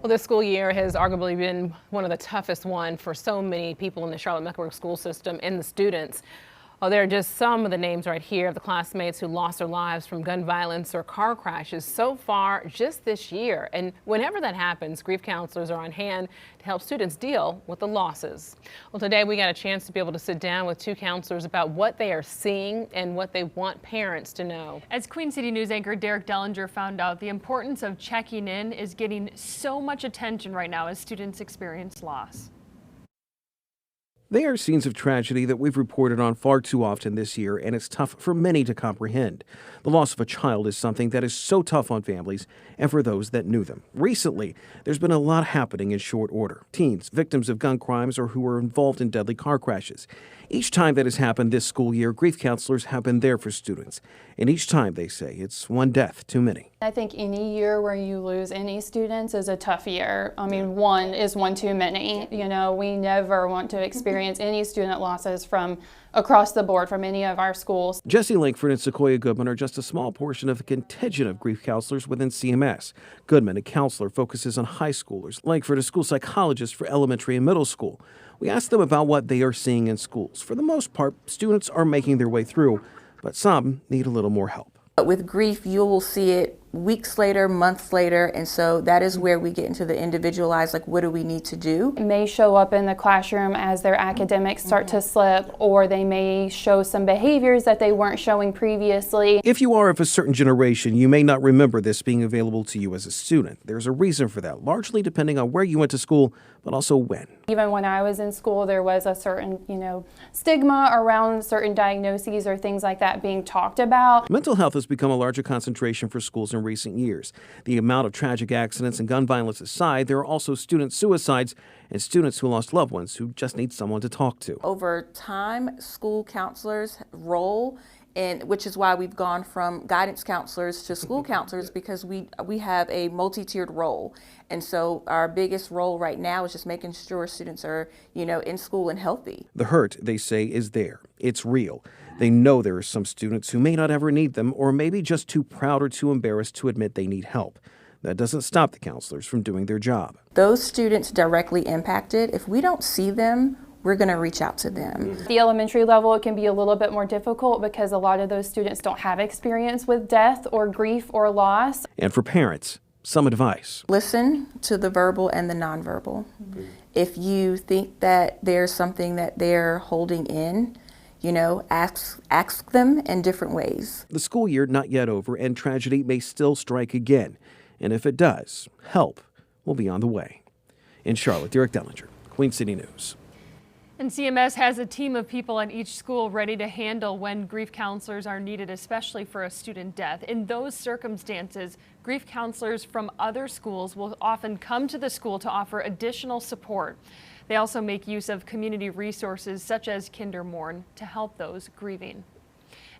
Well, this school year has arguably been one of the toughest for so many people in the Charlotte-Mecklenburg school system and the students. Well, there are just some of the names right here of the classmates who lost their lives from gun violence or car crashes so far just this year. And whenever that happens, grief counselors are on hand to help students deal with the losses. Well, today we got a chance to be able to sit down with two counselors about what they are seeing and what they want parents to know. As Queen City News anchor Derek Dellinger found out, the importance of checking in is getting so much attention right now as students experience loss. They are scenes of tragedy that we've reported on far too often this year, and it's tough for many to comprehend. The loss of a child is something that is so tough on families and for those that knew them. Recently, there's been a lot happening in short order. Teens, victims of gun crimes, or who were involved in deadly car crashes. Each time that has happened this school year, grief counselors have been there for students. And each time, they say, it's one death too many. I think any year where you lose any students is a tough year. I mean, one is one too many. You know, we never want to experience any student losses from across the board from any of our schools. Jesse Lankford and Sequoia Goodman are just a small portion of the contingent of grief counselors within CMS. Goodman, a counselor, focuses on high schoolers. Lankford, a school psychologist for elementary and middle school. We asked them about what they are seeing in schools. For the most part, students are making their way through, but some need a little more help. With grief, you will see it weeks later, months later, and so that is where we get into the individualized, like, what do we need to do? It may show up in the classroom as their academics start to slip, or they may show some behaviors that they weren't showing previously. If you are of a certain generation, you may not remember this being available to you as a student. There's a reason for that, largely depending on where you went to school, but also when. Even when I was in school, there was a certain, stigma around certain diagnoses or things like that being talked about. Mental health has become a larger concentration for schools in recent years. The amount of tragic accidents and gun violence aside, there are also student suicides and students who lost loved ones who just need someone to talk to. Over time, school counselors' role, and which is why we've gone from guidance counselors to school counselors, because we have a multi-tiered role. And so our biggest role right now is just making sure students are, in school and healthy. The hurt, they say, is there. It's real. They know there are some students who may not ever need them, or maybe just too proud or too embarrassed to admit they need help. That doesn't stop the counselors from doing their job. Those students directly impacted, if we don't see them, we're going to reach out to them. The elementary level, it can be a little bit more difficult because a lot of those students don't have experience with death or grief or loss. And for parents, some advice. Listen to the verbal and the nonverbal. If you think that there's something that they're holding in, ask them in different ways. The school year not yet over, and tragedy may still strike again. And if it does, help will be on the way. In Charlotte, Derek Dellinger, Queen City News. And CMS has a team of people at each school ready to handle when grief counselors are needed, especially for a student death. In those circumstances, grief counselors from other schools will often come to the school to offer additional support. They also make use of community resources such as Kindermorn to help those grieving.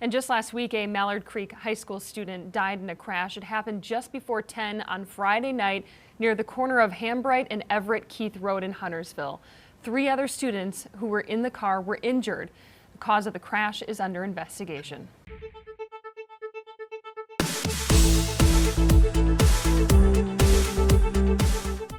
And just last week, a Mallard Creek High School student died in a crash. It happened just before 10 on Friday night near the corner of Hambright and Everett Keith Road in Huntersville. 3 other students who were in the car were injured. The cause of the crash is under investigation.